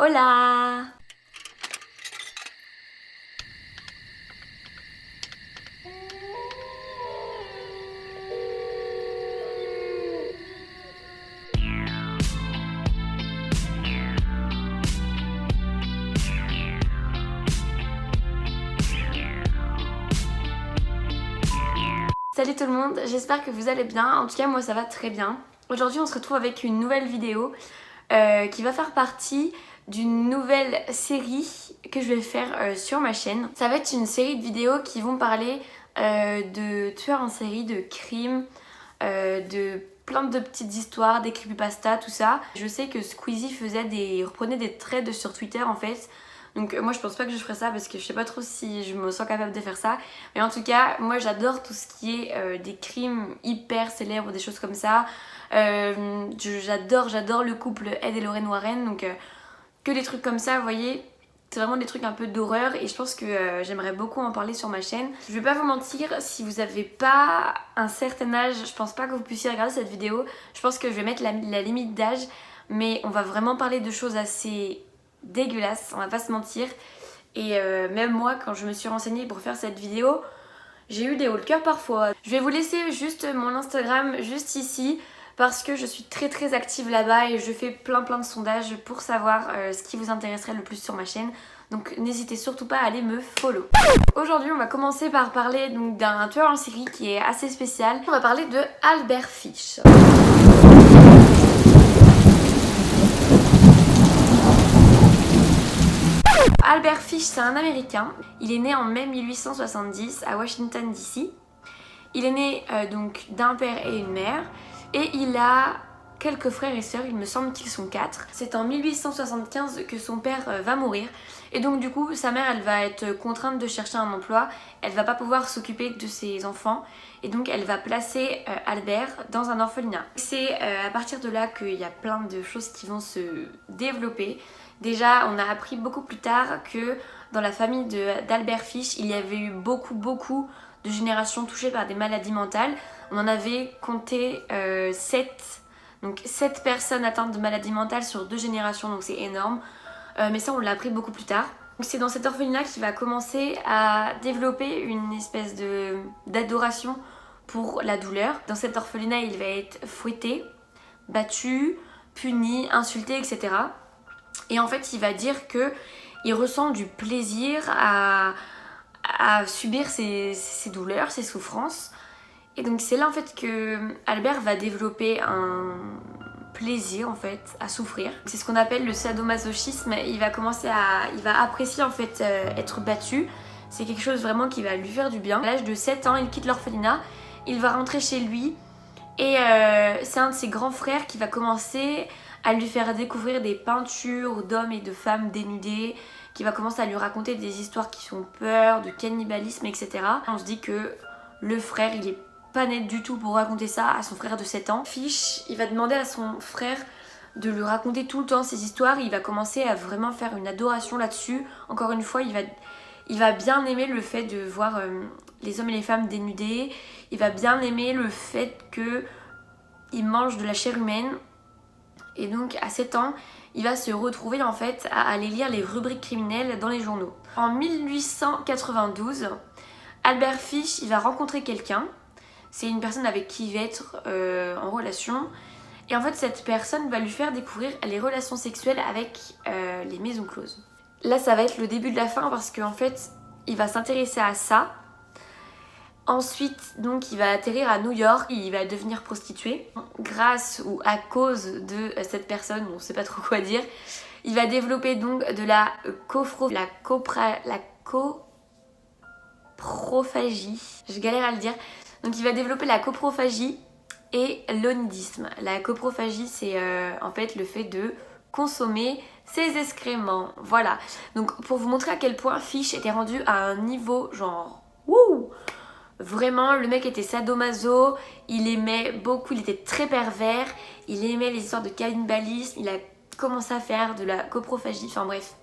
Hola! Salut tout le monde, j'espère que vous allez bien. En tout cas, moi ça va très bien. Aujourd'hui, on se retrouve avec une nouvelle vidéo qui va faire partie d'une nouvelle série que je vais faire sur ma chaîne. Ça va être une série de vidéos qui vont parler de tueurs en série, de crimes, de plein de petites histoires, des creepypasta, tout ça. Je sais que Squeezie reprenait des threads sur Twitter en fait. Donc moi je pense pas que je ferais ça parce que je sais pas trop si je me sens capable de faire ça. Mais en tout cas, moi j'adore tout ce qui est des crimes hyper célèbres, des choses comme ça. J'adore le couple Ed et Lorraine Warren. Donc que des trucs comme ça, vous voyez. C'est vraiment des trucs un peu d'horreur et je pense que j'aimerais beaucoup en parler sur ma chaîne. Je vais pas vous mentir, si vous avez pas un certain âge, je pense pas que vous puissiez regarder cette vidéo. Je pense que je vais mettre la limite d'âge, mais on va vraiment parler de choses assez dégueulasses, on va pas se mentir. Et même moi, quand je me suis renseignée pour faire cette vidéo, j'ai eu des hauts le cœur parfois. Je vais vous laisser juste mon Instagram juste ici parce que je suis très active là-bas et je fais plein de sondages pour savoir ce qui vous intéresserait le plus sur ma chaîne. Donc n'hésitez surtout pas à aller me follow. Aujourd'hui, on va commencer par parler d'un tueur en série qui est assez spécial. On va parler de Albert Fish. Albert Fish, c'est un Américain. Il est né en mai 1870 à Washington DC. Il est né donc d'un père et une mère. Et il a quelques frères et sœurs, il me semble qu'ils sont 4. C'est en 1875 que son père va mourir. Et donc du coup, sa mère, elle va être contrainte de chercher un emploi. Elle va pas pouvoir s'occuper de ses enfants. Et donc elle va placer Albert dans un orphelinat. C'est à partir de là qu'il y a plein de choses qui vont se développer. Déjà, on a appris beaucoup plus tard que dans la famille d'Albert Fish, il y avait eu beaucoup de générations touchées par des maladies mentales. On en avait compté 7, donc 7 personnes atteintes de maladies mentales sur 2 générations, donc c'est énorme. Mais ça, on l'a appris beaucoup plus tard. C'est dans cet orphelinat qu'il va commencer à développer une espèce d'adoration pour la douleur. Dans cet orphelinat, il va être fouetté, battu, puni, insulté, etc. Et en fait, il va dire qu'il ressent du plaisir à subir ses douleurs, ses souffrances. Et donc c'est là en fait que Albert va développer un plaisir en fait à souffrir. C'est ce qu'on appelle le sadomasochisme. Il va apprécier en fait être battu. C'est quelque chose vraiment qui va lui faire du bien. À l'âge de 7 ans, il quitte l'orphelinat. Il va rentrer chez lui. Et c'est un de ses grands frères qui va commencer à lui faire découvrir des peintures d'hommes et de femmes dénudés, qui va commencer à lui raconter des histoires qui font peur, de cannibalisme, etc. On se dit que le frère, il est pas net du tout pour raconter ça à son frère de 7 ans. Fish, il va demander à son frère de lui raconter tout le temps ces histoires. Il va commencer à vraiment faire une adoration là-dessus. Encore une fois, il va bien aimer le fait de voir les hommes et les femmes dénudés. Il va bien aimer le fait qu'il mange de la chair humaine. Et donc à 7 ans, il va se retrouver en fait à aller lire les rubriques criminelles dans les journaux. En 1892, Albert Fish, il va rencontrer quelqu'un. C'est une personne avec qui il va être en relation. Et en fait, cette personne va lui faire découvrir les relations sexuelles avec les maisons closes. Là, ça va être le début de la fin parce qu'en fait, il va s'intéresser à ça. Ensuite, donc, il va atterrir à New York, il va devenir prostitué. Grâce ou à cause de cette personne, on ne sait pas trop quoi dire, il va développer donc de la coprophagie. Je galère à le dire. Donc, il va développer la coprophagie et l'onidisme. La coprophagie, c'est en fait le fait de consommer ses excréments. Voilà. Donc, pour vous montrer à quel point Fish était rendu à un niveau genre... Wouh! Vraiment, le mec était sadomaso, il aimait beaucoup, il était très pervers, il aimait les histoires de cannibalisme, il a commencé à faire de la coprophagie, enfin bref.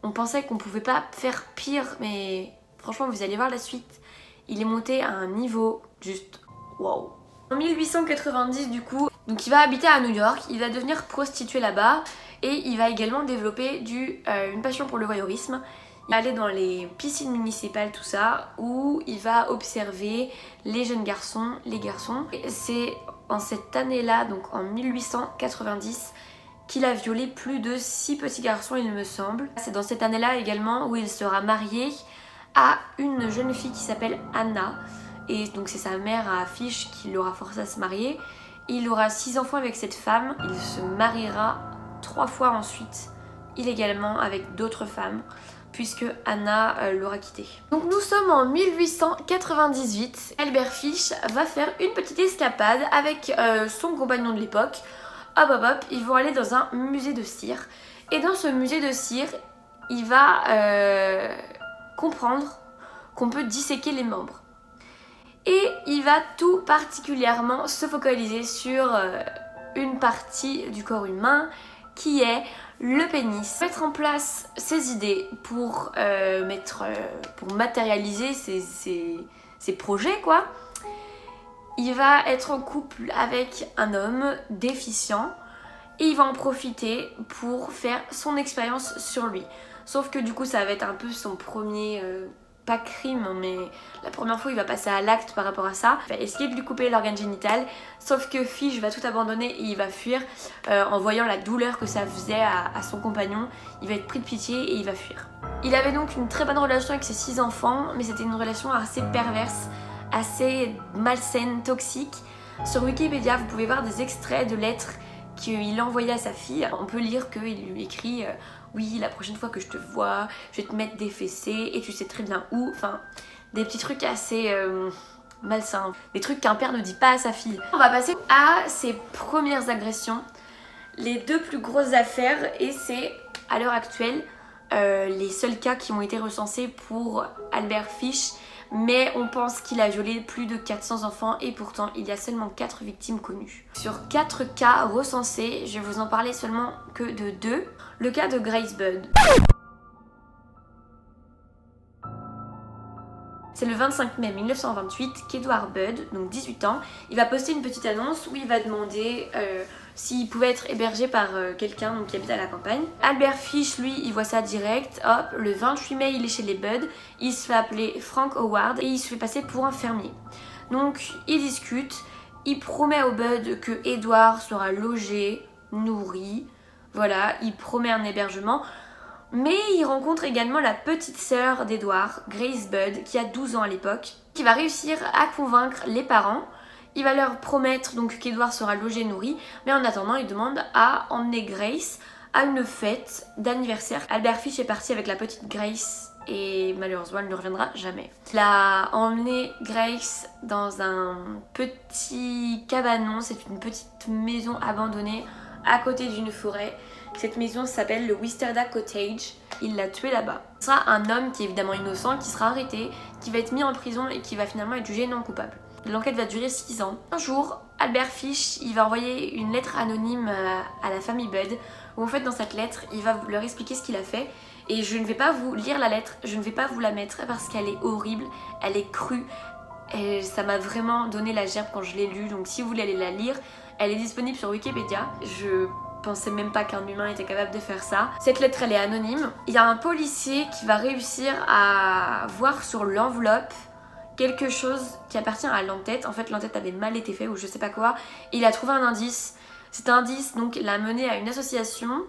On pensait qu'on pouvait pas faire pire, mais franchement, vous allez voir la suite. Il est monté à un niveau juste wow. En 1890 du coup, donc il va habiter à New York, il va devenir prostitué là-bas. Et il va également développer une passion pour le voyeurisme. Il va aller dans les piscines municipales, tout ça, où il va observer les jeunes garçons, les garçons. C'est en cette année-là, donc en 1890, qu'il a violé plus de 6 petits garçons, il me semble. C'est dans cette année-là également où il sera marié à une jeune fille qui s'appelle Anna. Et donc c'est sa mère à Fish qui l'aura forcé à se marier. Il aura 6 enfants avec cette femme. Il se mariera 3 fois ensuite, illégalement, avec d'autres femmes, puisque Anna l'aura quitté. Donc nous sommes en 1898. Albert Fish va faire une petite escapade avec son compagnon de l'époque. Hop hop hop, ils vont aller dans un musée de cire. Et dans ce musée de cire, il va comprendre qu'on peut disséquer les membres. Et il va tout particulièrement se focaliser sur une partie du corps humain qui est le pénis. Mettre en place ses idées pour matérialiser ses projets, quoi. Il va être en couple avec un homme déficient et il va en profiter pour faire son expérience sur lui. Sauf que du coup ça va être un peu son premier, pas crime, mais la première fois il va passer à l'acte par rapport à ça. Il va essayer de lui couper l'organe génital, sauf que Fish va tout abandonner et il va fuir en voyant la douleur que ça faisait à son compagnon. Il va être pris de pitié et il va fuir. Il avait donc une très bonne relation avec ses 6 enfants, mais c'était une relation assez perverse, assez malsaine, toxique. Sur Wikipédia, vous pouvez voir des extraits de lettres qu'il envoyait à sa fille. On peut lire qu'il lui écrit oui, la prochaine fois que je te vois, je vais te mettre des fessées et tu sais très bien où. Enfin, des petits trucs assez malsains. Des trucs qu'un père ne dit pas à sa fille. On va passer à ses premières agressions. Les 2 plus grosses affaires, et c'est à l'heure actuelle les seuls cas qui ont été recensés pour Albert Fish. Mais on pense qu'il a violé plus de 400 enfants et pourtant il y a seulement 4 victimes connues. Sur 4 cas recensés, je vais vous en parler seulement que de 2. Le cas de Grace Budd. C'est le 25 mai 1928 qu'Edward Budd, donc 18 ans, il va poster une petite annonce où il va demander s'il pouvait être hébergé par quelqu'un qui habite à la campagne. Albert Fish, lui, il voit ça direct. Hop, le 28 mai, il est chez les Budd. Il se fait appeler Frank Howard et il se fait passer pour un fermier. Donc, ils discutent. Il promet au Budd que Edward sera logé, nourri. Voilà, il promet un hébergement. Mais il rencontre également la petite sœur d'Edward, Grace Budd, qui a 12 ans à l'époque, qui va réussir à convaincre les parents. Il va leur promettre donc qu'Edward sera logé, nourri, mais en attendant, il demande à emmener Grace à une fête d'anniversaire. Albert Fish est parti avec la petite Grace et malheureusement, elle ne reviendra jamais. Il a emmené Grace dans un petit cabanon, c'est une petite maison abandonnée à côté d'une forêt. Cette maison s'appelle le Wisterda Cottage. Il l'a tué là-bas. Ce sera un homme qui est évidemment innocent, qui sera arrêté, qui va être mis en prison et qui va finalement être jugé non coupable. L'enquête va durer 6 ans. Un jour, Albert Fish, il va envoyer une lettre anonyme à la famille Budd, où en fait dans cette lettre, il va leur expliquer ce qu'il a fait. Et je ne vais pas vous lire la lettre, je ne vais pas vous la mettre parce qu'elle est horrible, elle est crue. Et ça m'a vraiment donné la gerbe quand je l'ai lue, donc si vous voulez aller la lire, elle est disponible sur Wikipédia. Je pensais même pas qu'un humain était capable de faire ça. Cette lettre, elle est anonyme. Il y a un policier qui va réussir à voir sur l'enveloppe quelque chose qui appartient à l'entête. En fait, l'entête avait mal été faite ou je sais pas quoi. Et il a trouvé un indice. Cet indice donc l'a mené à une association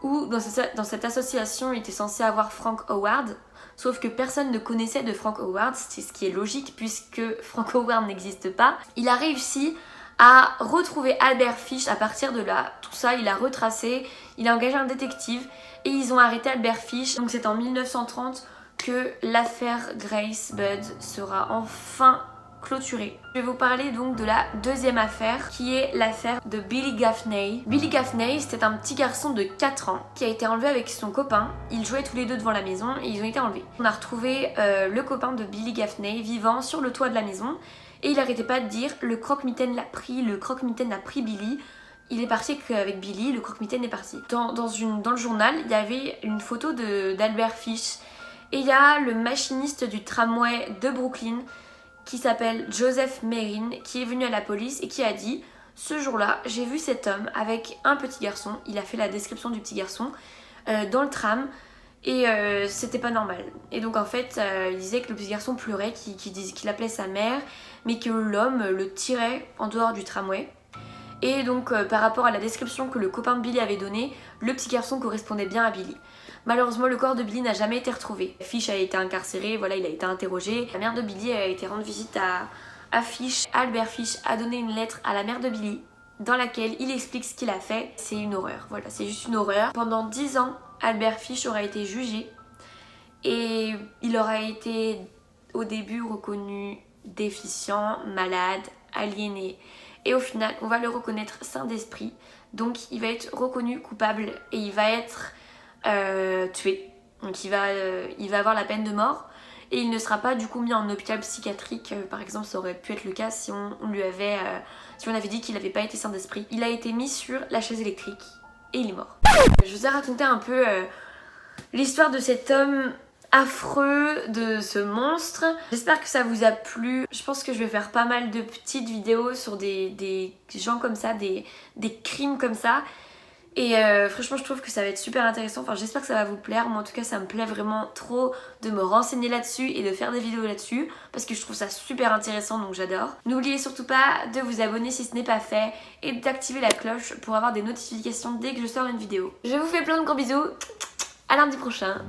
où dans cette association il était censé avoir Frank Howard. Sauf que personne ne connaissait de Frank Howard, c'est ce qui est logique puisque Frank Howard n'existe pas. Il a réussi à retrouver Albert Fish à partir de là. Tout ça, il a retracé, il a engagé un détective et ils ont arrêté Albert Fish. Donc c'est en 1930 que l'affaire Grace Budd sera enfin clôturée. Je vais vous parler donc de la deuxième affaire qui est l'affaire de Billy Gaffney. Billy Gaffney, c'était un petit garçon de 4 ans qui a été enlevé avec son copain. Ils jouaient tous les deux devant la maison et ils ont été enlevés. On a retrouvé le copain de Billy Gaffney vivant sur le toit de la maison et il n'arrêtait pas de dire le croque-mitaine l'a pris, le croque-mitaine a pris Billy. Il est parti avec Billy, le croque-mitaine est parti. Dans le journal, il y avait une photo d'Albert Fish et il y a le machiniste du tramway de Brooklyn qui s'appelle Joseph Merrin qui est venu à la police et qui a dit Ce jour-là, j'ai vu cet homme avec un petit garçon, il a fait la description du petit garçon dans le tram et c'était pas normal. Et donc en fait, il disait que le petit garçon pleurait, qu'il appelait sa mère, mais que l'homme le tirait en dehors du tramway. Et donc par rapport à la description que le copain de Billy avait donnée, le petit garçon correspondait bien à Billy. Malheureusement, le corps de Billy n'a jamais été retrouvé. Fish a été incarcéré, voilà, il a été interrogé. La mère de Billy a été rendre visite à Fish. Albert Fish a donné une lettre à la mère de Billy dans laquelle il explique ce qu'il a fait. C'est une horreur, voilà, c'est juste une horreur. Pendant 10 ans, Albert Fish aura été jugé et il aura été au début reconnu déficient, malade, aliéné. Et au final, on va le reconnaître saint d'esprit. Donc il va être reconnu coupable et il va être tué. Donc il va avoir la peine de mort. Et il ne sera pas du coup mis en hôpital psychiatrique. Par exemple, ça aurait pu être le cas si on avait dit qu'il n'avait pas été saint d'esprit. Il a été mis sur la chaise électrique et il est mort. Je vous ai raconté un peu l'histoire de cet homme affreux, de ce monstre. J'espère que ça vous a plu. Je pense que je vais faire pas mal de petites vidéos sur des gens comme ça, des crimes comme ça. Et franchement je trouve que ça va être super intéressant, enfin j'espère que ça va vous plaire. Moi en tout cas ça me plaît vraiment trop de me renseigner là-dessus et de faire des vidéos là-dessus parce que je trouve ça super intéressant, donc j'adore. N'oubliez surtout pas de vous abonner si ce n'est pas fait et d'activer la cloche pour avoir des notifications dès que je sors une vidéo. Je vous fais plein de gros bisous, à lundi prochain.